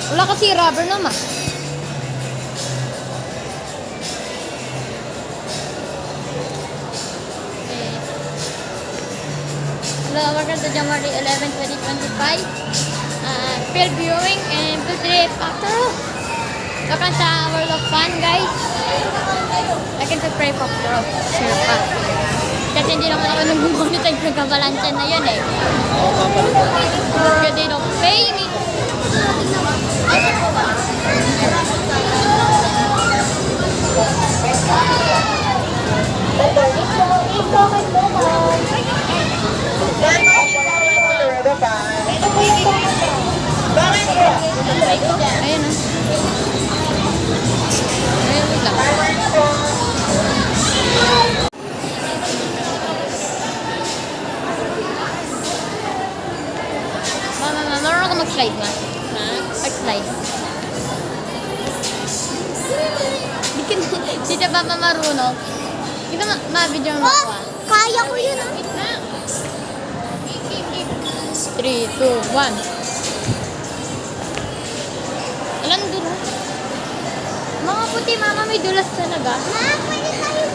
Wala kasi rubber naman. Hello, welcome to January 11, 2025. Field viewing and field trip after all. Welcome sa World of Fun, guys. I can pray for all. Sure pa. Kasi hindi naman ako nag-monetize ng kabalansya na yun eh. Because they don't pay me. Ayun o. Ayun lang. Mama, marunong ka mag-slide ma? Mag-slide. Di ka ba marunong? Di ka ma-video mo ako ah. Kaya ko yun ah. 3, 2, 1. Alam dulas. Mga puti mama may dulas talaga. Ma, pwede tayo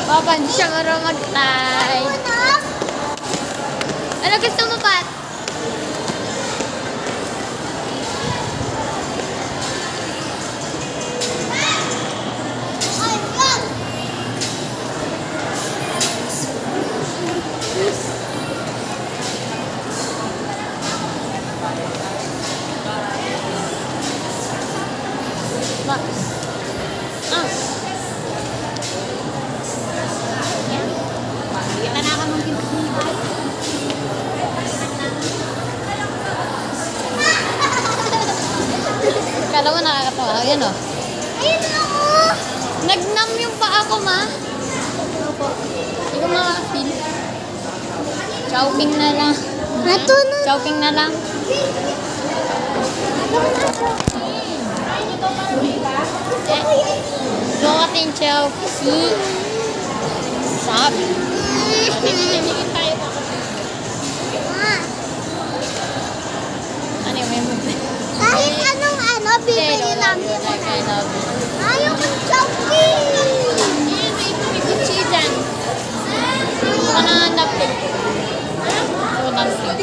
Papa, hindi siya marunong mag-slide. Ano gusto mo pa? Kita na ako nung kinakibay. Kala mo nakakatawa. Ayan o. Ayun ako. Nagnam yung paa ko, ma. Hindi ko makakapil. Chowking na lang. Ito na. Chowking na lang. Gusto ko kasing chow. Si. Sabi. Tingin tayo pa. Ano yung may movement? Kahit anong bibili namin. Ayaw ko choking. May kutsi dyan. Ito na napin. Ito napin.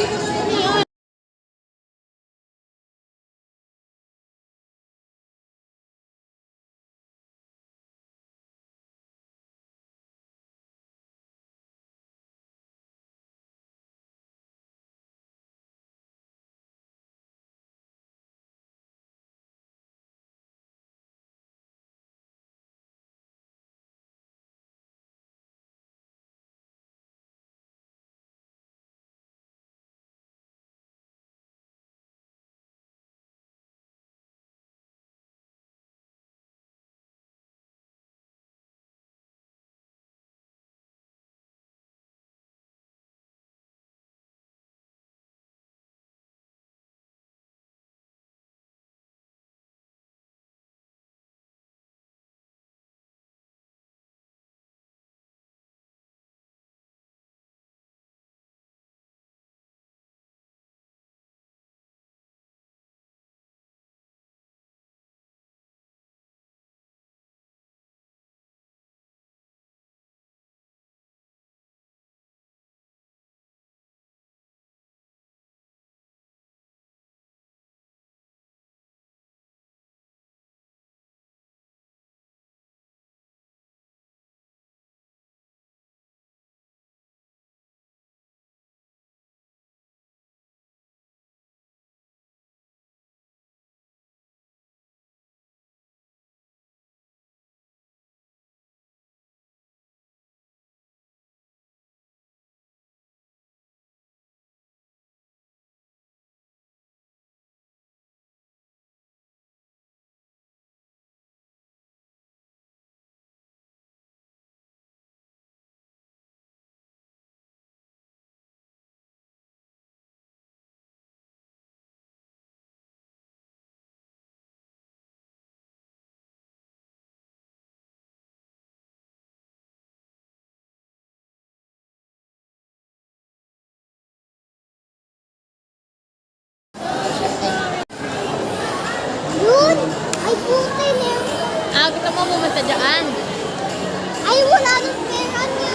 kita dyan. Ay, wala nang pera niya.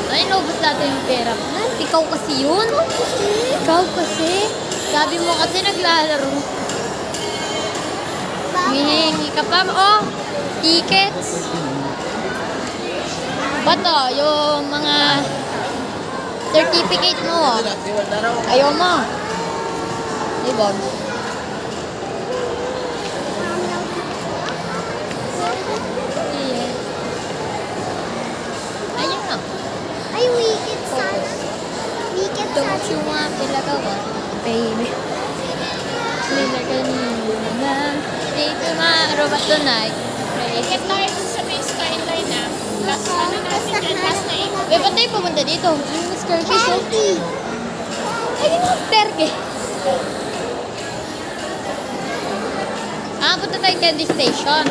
Ay, naubos natin yung pera. Man, ikaw kasi yun. Ikaw kasi. Sabi mo kasi naglalaro. Hihingi ka pa. Oh, tickets. Bato, yung mga certificate mo. Ayaw mo. Diba? Ayun na. Ay, wicked sana. Wicked Don't sana. you want pilagawa, baby? Nilaganin na. Dito robot tonight. Ticket tayo dun sa may skyline na. Last ano natin yan, last na ito. Ba't tayo pumunta dito? Yung staircase, oh. Candy. Ay, yung staircase. Punta tayo candy station.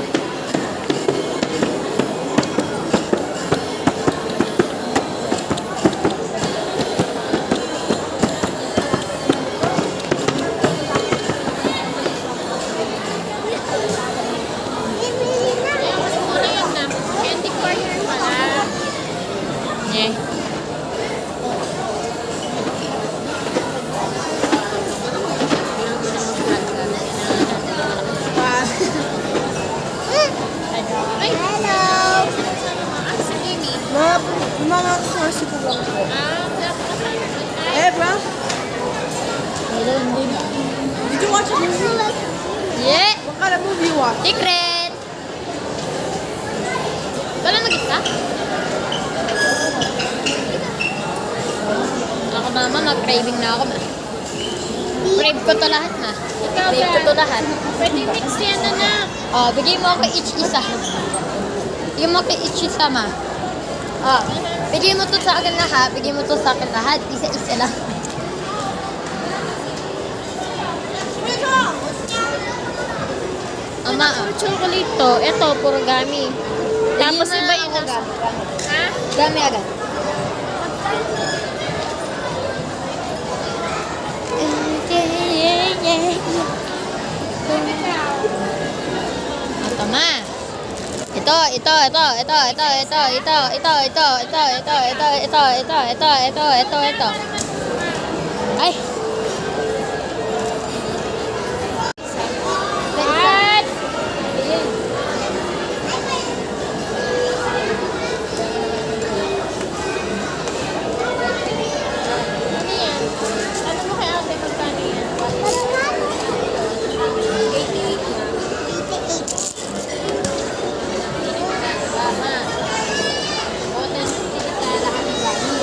Bibili na. Kaya mas muna yun na. Candy corner pala. Eh. Ay, Hello. ah, si Amy. Mama ko si Kuya ko. Wala ko kasama. Eh, bro, Hello, hindi. did you watch a movie? Yeah! What kind of movie you watch? Secret! Wala mag-isa? Ako mama, mag-craving na ako ma. Crave ko to lahat ma. Ikaw Crave ko ba? to lahat. Pwede mix yan na. Bigay mo ako each isa. Bigay mo ako each isa ma. Bigay mo to sa akin lahat. Bigay mo to sa akin lahat. Isa-isa lang. Ama, Chocolate to. Ito, puro gami. Tapos Bigay mo iba na yung ako, nasa... Ha? Dami agad. Ito ma. Ito. Ay. What? Ano yan? Ano mo kay ate magkano yan? Tama. O, 10 sa lahat ng gamit.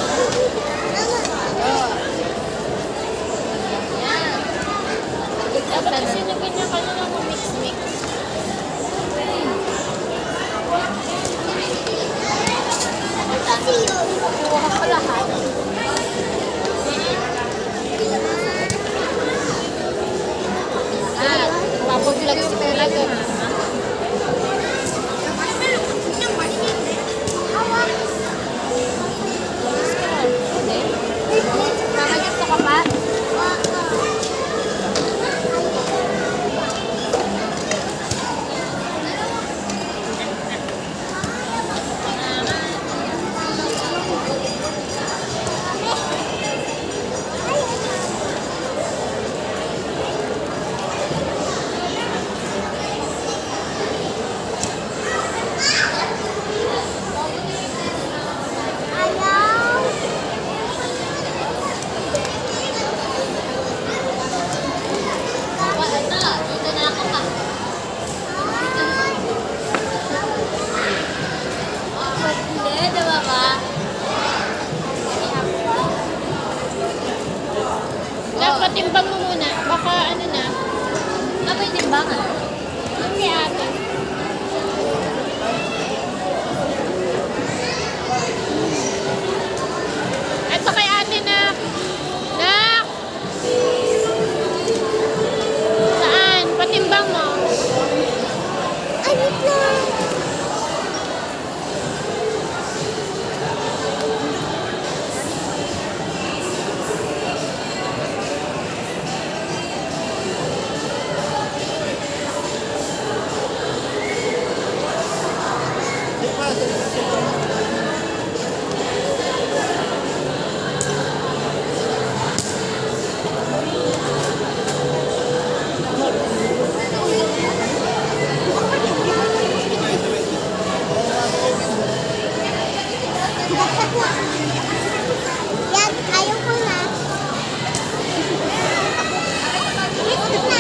Yan, ayaw ko na.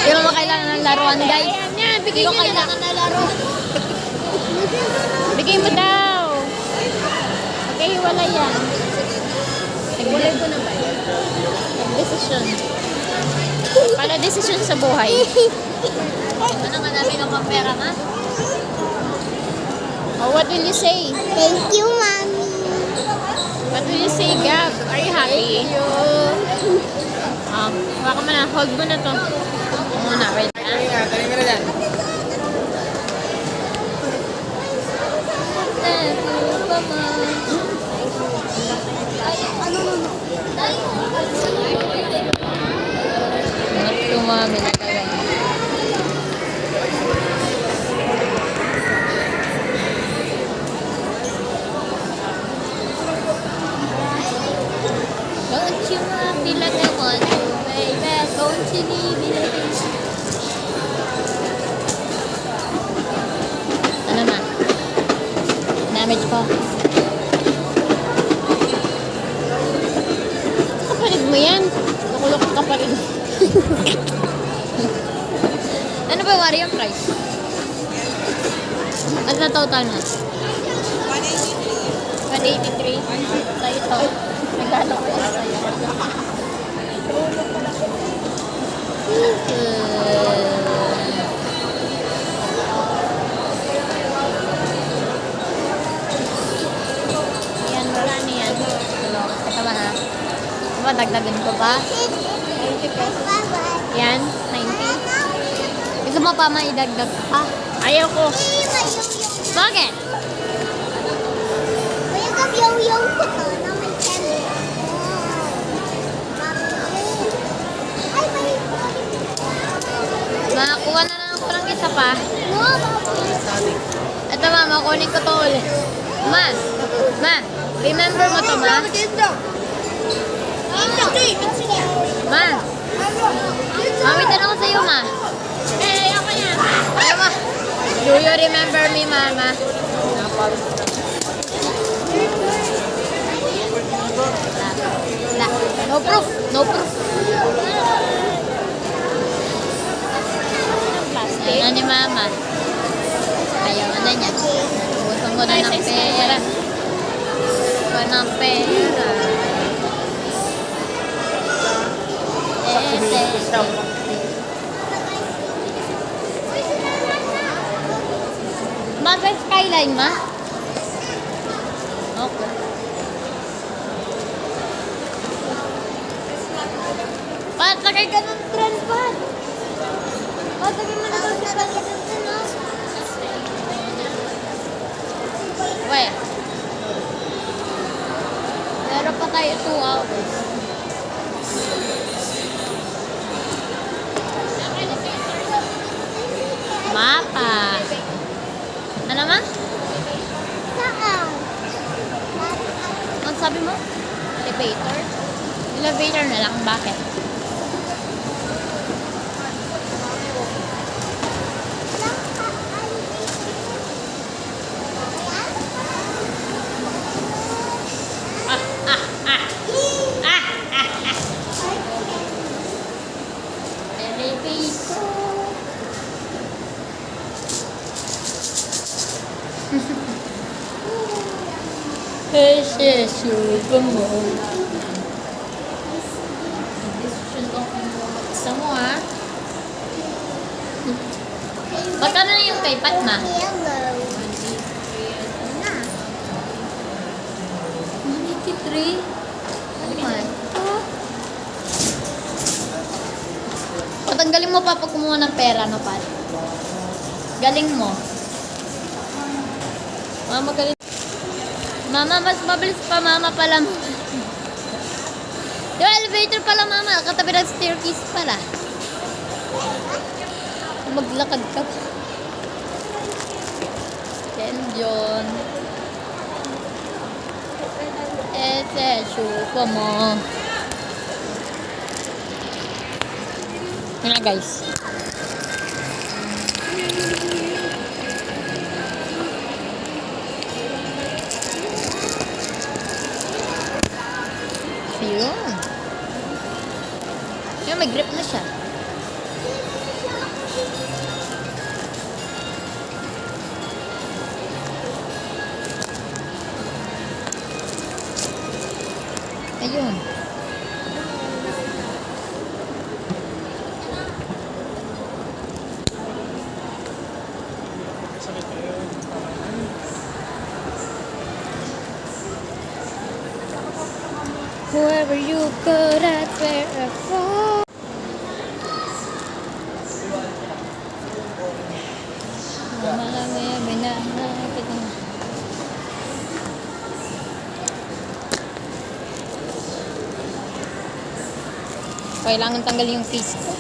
Hindi mo kailangan ng laruan, guys. Ayan yan, Hindi bigay ko niyo na. kailangan ng laruan. Bigay mo daw. Okay, hiwalay yan. Hiwalay ko na ba yan? Decision. Para decision sa buhay. Ano nga namin ng pera, ma? Oh, what will you say? Thank you, Mommy. What will you say, Gab? Are you happy? Baka mo na. Hold mo na to. Muna, wait. Tumami na talaga. Don't you want me like I want you, baby? Don't you need me like I want you? Ano na? Damage ko. Kapalit mo yan. Nakulok ka pa rin. Ano ba wari yung price? At na total na? 183. Sa ito. Naglalak ko sa sa'yo. Yan, wala na yan. Ito ba ha? Diba, dagdagan ko pa? 90 pesos. Bye-bye. Yan, 90. Gusto mo pa maidagdag pa? Ayaw ko. Bakit? May yung ko to na may candy. Ay, may... Makakuha na lang ako ng isa pa. No, Mommy. Ito mama, kunin ko to ulit. Ma, remember mo to ma? Ma, mami tanong ko sa'yo ma. Eh, ako yan. Ay ma, do you remember me mama? Wala. No proof, no proof. Plastic. Ano ni mama? Ayaw na niya. Gusto mo na ng pera. Gusto ng pera. Bagay skyline ma? Okay. Patagay ka ng trend pa. Patagay mo na daw si President no? Wait. Meron pa tayo 2 hours. Mapa. Ano ma? Saan? Ang sabi mo? Elevator? Elevator na lang. Bakit? Elevator. Ese super mo. Decision ko kung mag-isa mo ha. Magkano na yung kay Pat ma? Yellow. 183? Oh my. Patanggalin mo pa pag kumuha ng pera, no, Pat? Galing mo. Mama, galing. Mama, mas mabilis pa, mama pala. Yung elevator pala, mama. Katabi ng staircase pala. Maglakad ka pa. Ken John. Ese, syuko mo. Yun na, guys. Yun. Yun, may grip na siya. Ayun. Whoever you go, that's where I fall. Malamaya, binahagad na. Kailangan tanggalin yung piece ko.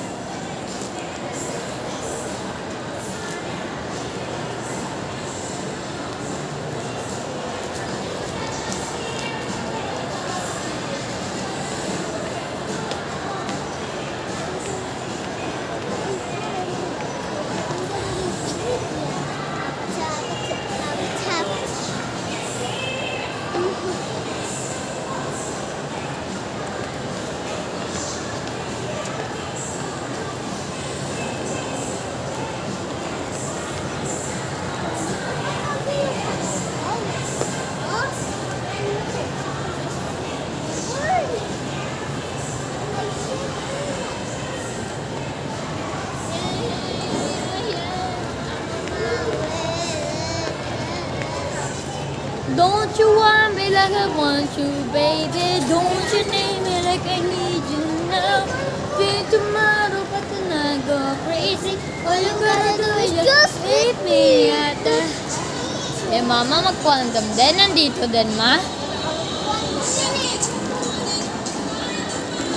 Don't you want me like I want you, baby? Don't you need me like I need you now? Think tomorrow, but then I go crazy. All you gotta do is just leave me at the... Eh, mama, mag-quantum din. Nandito din, ma.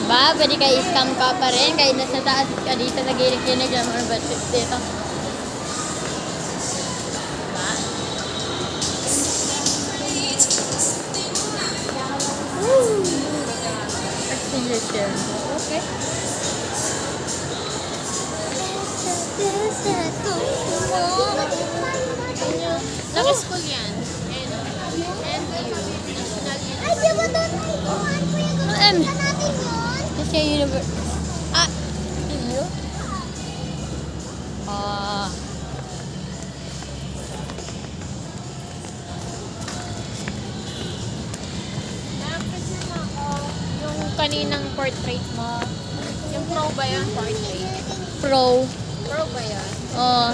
Ba, pwede ka i-scam ka pa rin. Kahit nasa taas ka dito, nag-irik-inig yung mga batchips dito. Okay. Naka-school yan. NU. National Ay, di ba doon ay kuhan ko yung M. gagawin natin yun? Kasi university. Ah! Ano? Ah. Na-picture mo ako yung kaninang portrait mo. Yung pro ba yun? Portrait. Pro. Pro ba yun? Oh.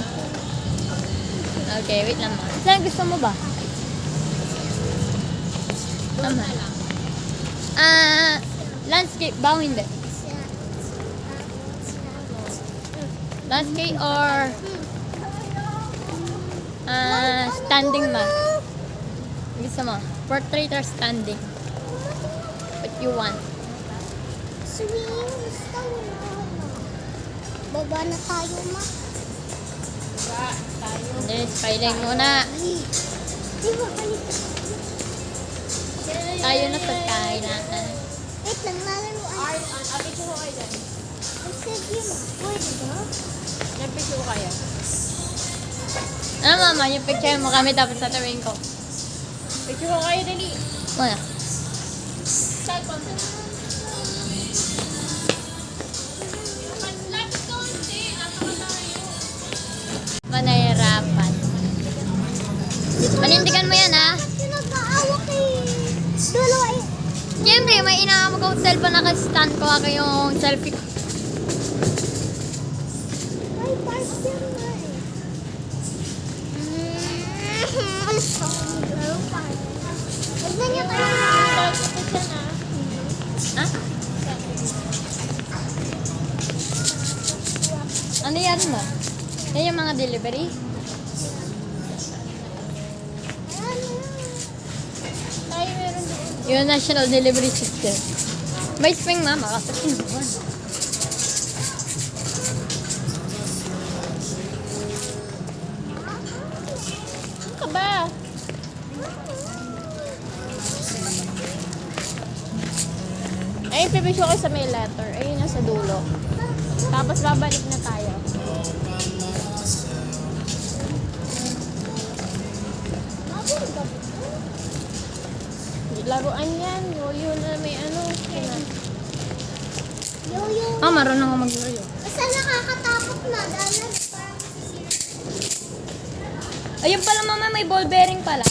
Okay, wait lang ma. Saan gusto mo ba? Doon na lang. Landscape ba o hindi? Landscape or standing ba? Gusto mo? Portrait or standing? What you want? Swing, gusto mo na. Baba na tayo, ma. Diba? Tayo. Hindi, spyling muna. Di ba kanina? Tayo na sa sky natin. Wait lang, lalaruan. Picture ko kayo dyan. Ang sige, ma. Pwede ba? Nag-picture ko kayo. Ano mama, yung picture mo kami tapos tatawin ko. Picture ko kayo, dali. Muna. Cellphone mo na. Lapit ko, hindi. Napakalayo. Manahirapan. Panindigan mo yan ha. Yung nag-aawak kay Dulo ay... Siyempre, may inaamag akong cellphone naka-stand ko ako yung selfie ko. Ay, parcel na eh. Huwag na niya tayo. Ha? Ano yan mo? Yan yung mga delivery? Tayo meron doon. Yung national delivery system. May spring mama kasi pinuwan. Ano ka ba? Ayun, pipicture ko sa may letter. Ayun, nasa dulo. Tapos babalik na tayo. Laruan yan. Yoyo na may ano. Yo-yo. Ah, marunong ako mag-yoyo. Basta nakakatakot na. Dahil parang masisira. Ayun pala mama, may ball bearing pala.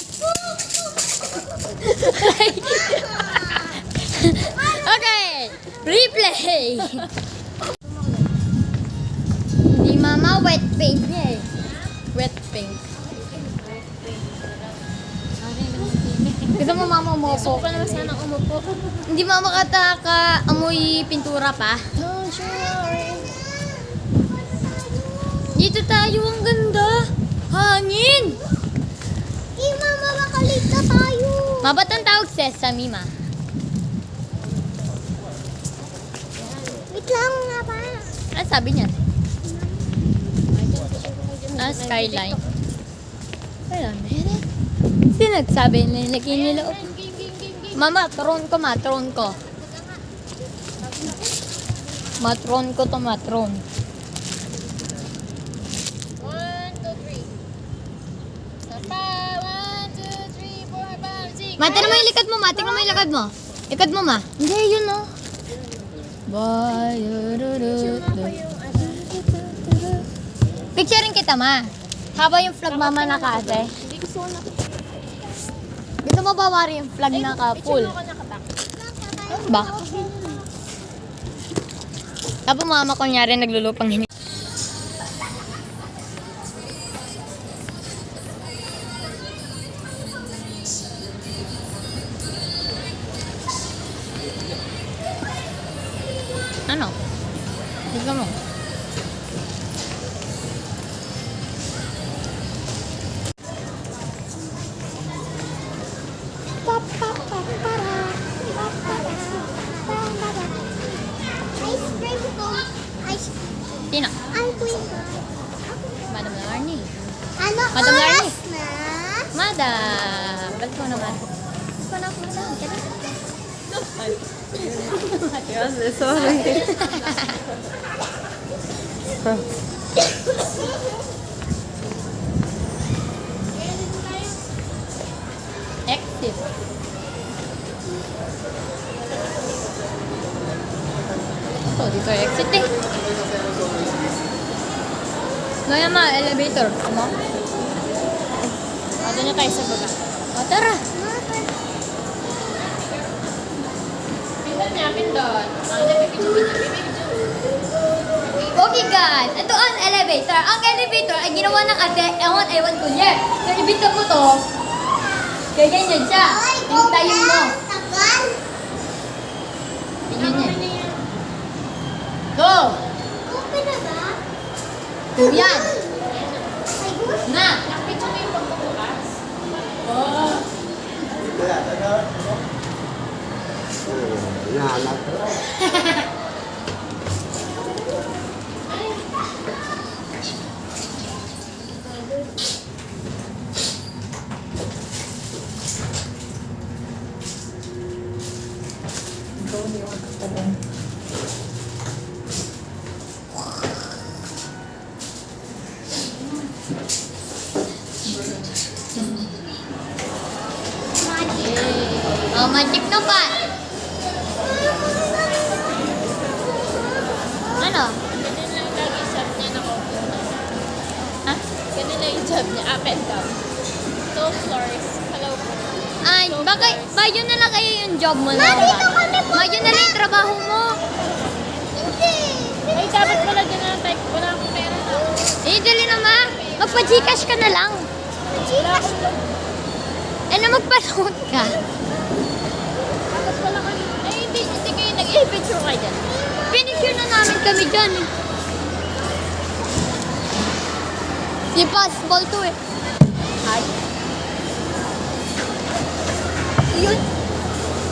Okay, replay. Hindi mama, wet paint niya eh. Wet paint. Gusto mo mama Gusto umupo? ko naman sana umupo. Hindi mama kataka amoy pintura pa. No, sure. Dito tayo, ang ganda. Hangin. Hey, mama, makalit na tayo. Mabat ang tawag sesame ma. Wait lang nga ba? Ano sabi niya? Ah, skyline. Wala, meron. Sino nagsabi nila? Nakiniloob. Mama, tron ko, matron ko. Matron ko to, matron. 1, 2, 3. Sapa, 1, 2, 3, 4, 5, 6. Ma, tignan mo yung likad mo, ma. Tignan mo yung likad mo. Likad mo, ma. Hindi, yun, no. Picturein kita, ma. Haba yung flag mama naka-ate. Hindi gusto ko na. Gusto mo ba, Mari, yung flag naka-full? Picture mo ko nakatak. Ano ba? Tapos mama, kunyari, naglulupang hini. Ano? Gusto mo? Ice cream ko. Ice Sino? cream ko. Madam Larnie. Ano Madam oras Larnie. na? Madam! Balik mo naman. Balik mo na ako, madam. Yes, sorry. Exit. Ito, dito yung exit eh. Ngayon ma, elevator. Ano? Doon na tayo sa baba. O, tara. Pindot niya, pindot. Ang napipicture. Okay guys, ito ang elevator. Ang elevator ay ginawa ng ate, ewan ko niya. So, ibigay mo to. Kaya ganyan siya. Ay, Hintayin mo. Tagal. Ganyan niya. Go! Okay na ba? Yan. Ay, good. Na. Nakapicture mo yung pagbubukas. Oh. Oh, magic na pa. Ano? Ganun lang lagi job niya na Ha? Ganun lang yung job niya. Up and down. 2 floors. Hello po. Ay, bakit? Bayo na lang kayo yung job mo na. Dito kami po. Bayo na lang yung trabaho mo. Hindi. Ay, dapat pala dyan na type. Wala akong pera na. Eh, dali na ma. Magpa-gcash ka na lang. Wala akong log. Eh, na magpa-load ka. Dapat pala kami. Ay, hindi kayo nag-i-picture kayo dyan. Pinicure na namin kami dyan eh. Si possible to eh. Ay. Yun.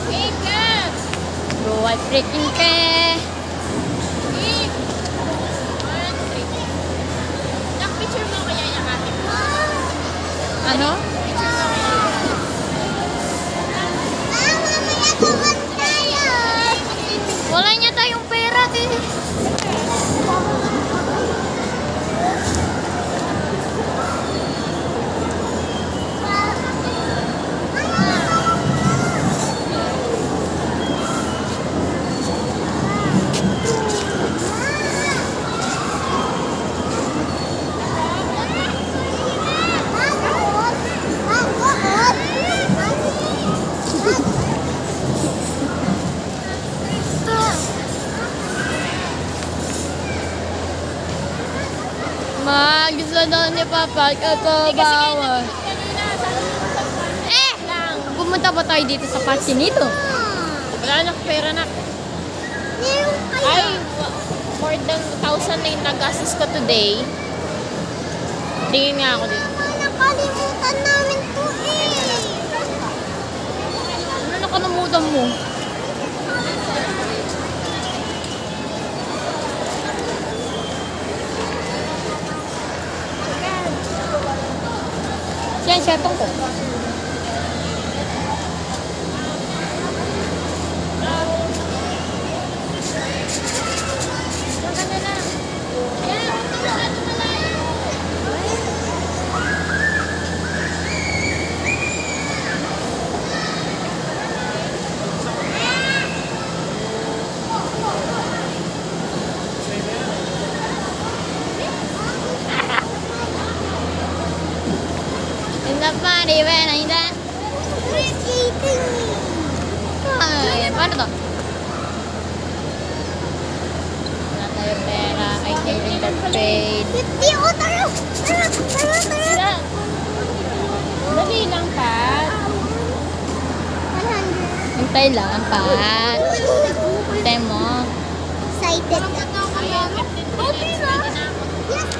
Hey, Kat! Bro, ay freaking ke. Hey! 1, 3. Nak-picture mo kaya yung ate mo. Ano? Picture mo kaya yung Mamaya tawag tayo. Wala niya tayong pera eh. daw ni Papa, ito bawal. Pumunta pa tayo dito sa Pasinito. Wala na pera na. Meron kayo. Ay, more than 1,000 na yung nagastos ko today. Tingin nga ako dito. Nakalimutan namin to eh. Ano nakalimutan mo? Yan, cellphone ko. In the party when I'm done. Ay, paano to? Wala tayong pera. I think that paid. 50 o tara. Sila. Dali lang, Pat. 100. Hintay lang, Pat. Hintay mo. Excited. Okay na.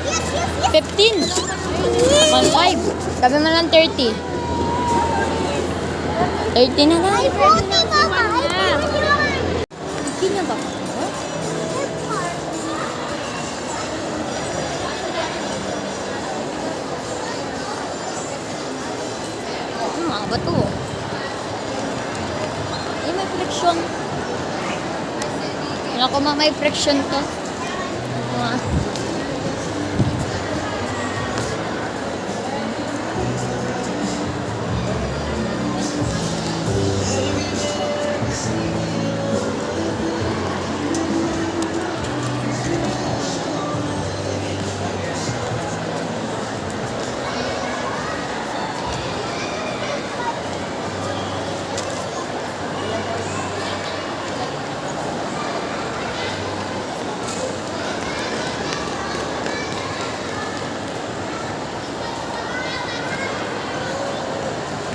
Yes. 15. 1.5. Sabi mo lang 30. 30 na lang. Ay, 40 Papa. Ay, 40 naman. Hindi na ba ako? Mga bato. Eh, may friction. Wala ko may friction to. Ah.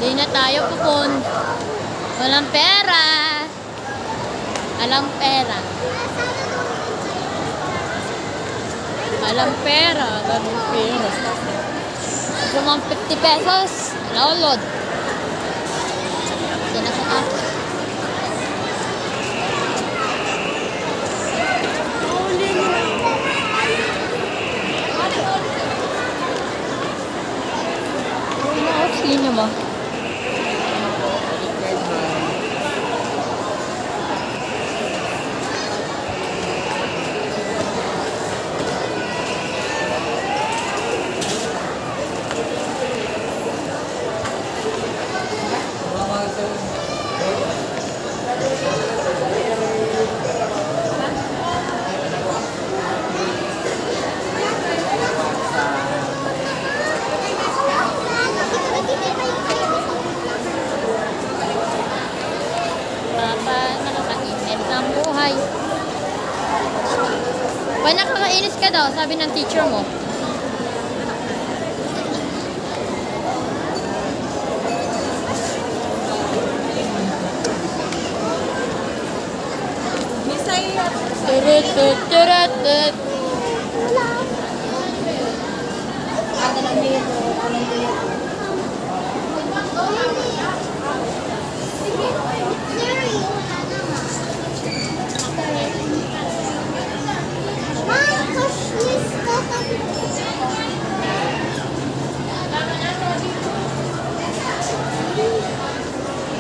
Di na tayo pupun. Walang pera. Alam pera. Alam pera. Alam pera. Lumang 50 pesos. Naulod. Sinasaka. Sino mo? Nakakainis ang buhay. Pag nakakainis ka daw, sabi ng teacher mo. Turut, turut, turut, turut.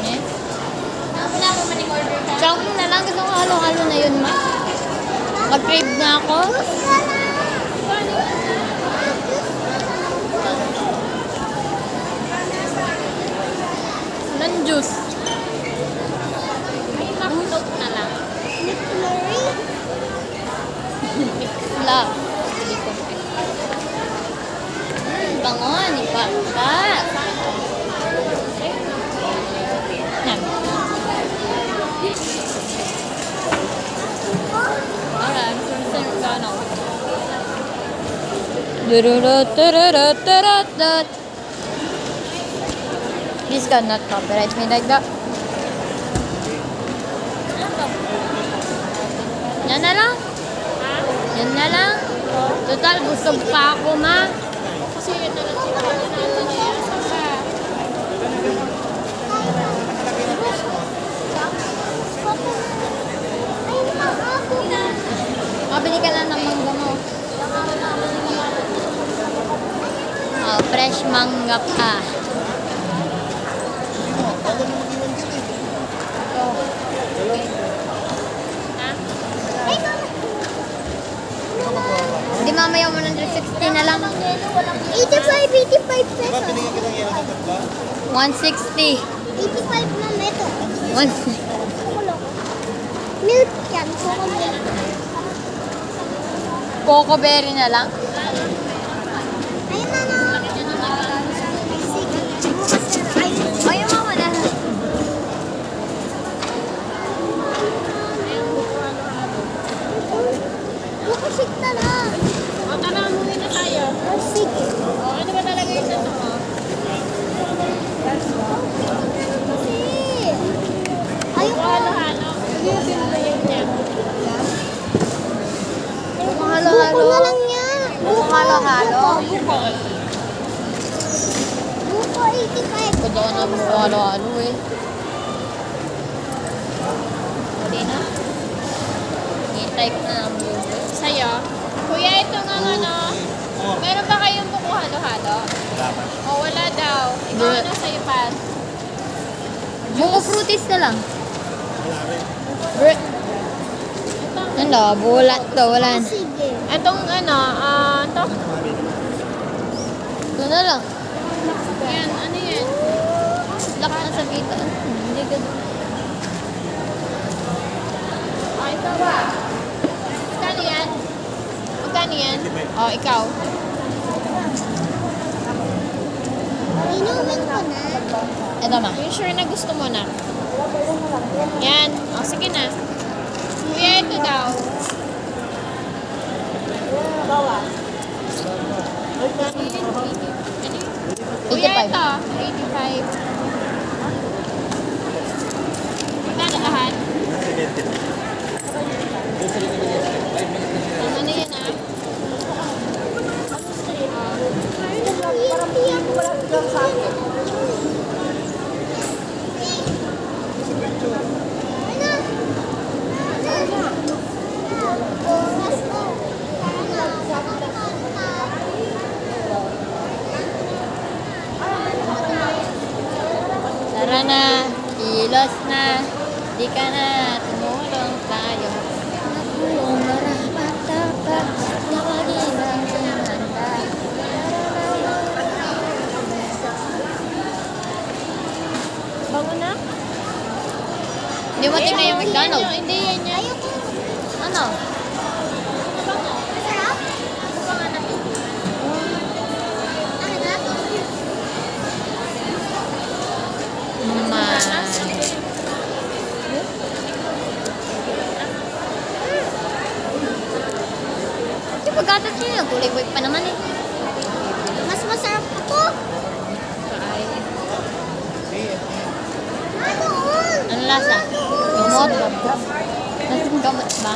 Eh? Chocolate na lang. Gusto ko halo-halo na yun, ma. Mag-crave na ako. Ng juice. Float na lang. Mix love. Hindi ko. Bango ni Papa. Yan. Alright, I'm going to say McDonald's. Tururut. This cannot copyright me like that. Yan na lang. Yan na lang. Total, busog pa ako, ma. Kasi yun na lang sinasayasan ka. Mabili ka lang ng mangga mo. Oh, fresh mangga pa. Hindi mamaya 160 na lang. 85 pesos. 160. 85 na ito. 160. Milk yan. Coco milk. Coco berry na lang. Ayun na na. Ayun mama na. Coco shake na lang. O, tara, umuwi na tayo. Sige. O, ano ba talaga yung ano mo? Kasi. Ayun O, halo-halo. Yung mo yun niya. Buko na lang yan. Buko halo-halo. Buko 85. Gusto ko na buko halo-halo eh. Hindi na. I-type na ang buko. Sa'yo. Kuya, ito nga ano. Meron ba kayong buko halo-halo? O, wala daw. Ikaw Wala. ano sa'yo, Pat? Buko fruities na lang. Ano, bulat to, wala na. Sige. Itong ano, ito. Ito na lang. Yan, ano yan? Lock na sa pita. Hindi ka O, ito ba? Magkano yan? Magkano yan? O, ikaw. Inumin ko na. Ito ma. You sure na gusto mo na? Yan. O, sige na. Kuya, ito daw. Kuya, 85. ito. 85. Magkano lahat? Tama na yan, ah. Tara na. Kilos na. Di ka na. Tumulong tayo. Natulong marapat dapat. Nawagilang handa. Bago na? Hindi mo tingnan yung McDonald's. Hindi yan yan. Ano? Masarap? Ano na? Ma. Yung pagkatas niya, nagkulay-kulay pa naman eh. Mas masarap ako. Ano? Ano lasa? Gamot? Lasang gamot ba?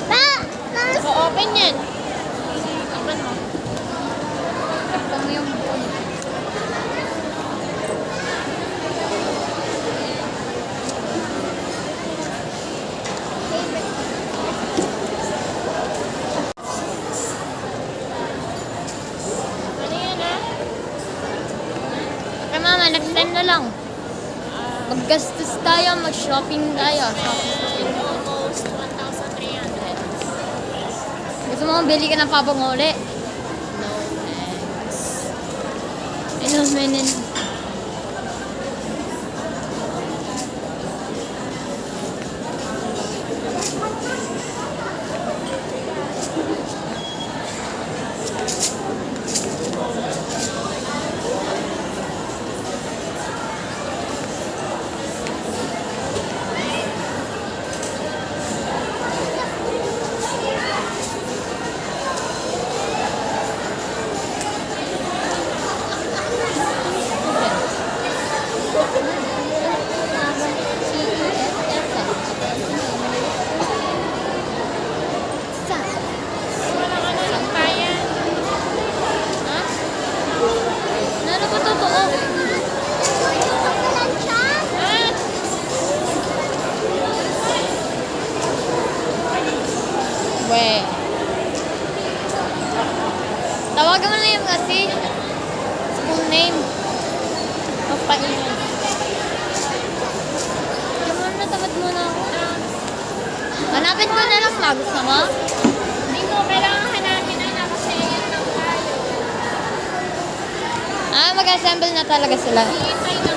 Pa! Mas So, open yan. Open mo. Ito mo yung Ano yan, ah? Kaya mama, next time na lang. Maggastos tayo, mag-shopping tayo. Almost 1,300. Gusto mo bili ka ng papang uli? No, thanks. Ano, menin. kainin. Diyan muna, tamad muna ako. Hanapin ko na lang na. Gusto mo? Hindi mo, kailangan hanapin na kasi yan lang tayo. Mag-assemble na talaga sila. Hihintay na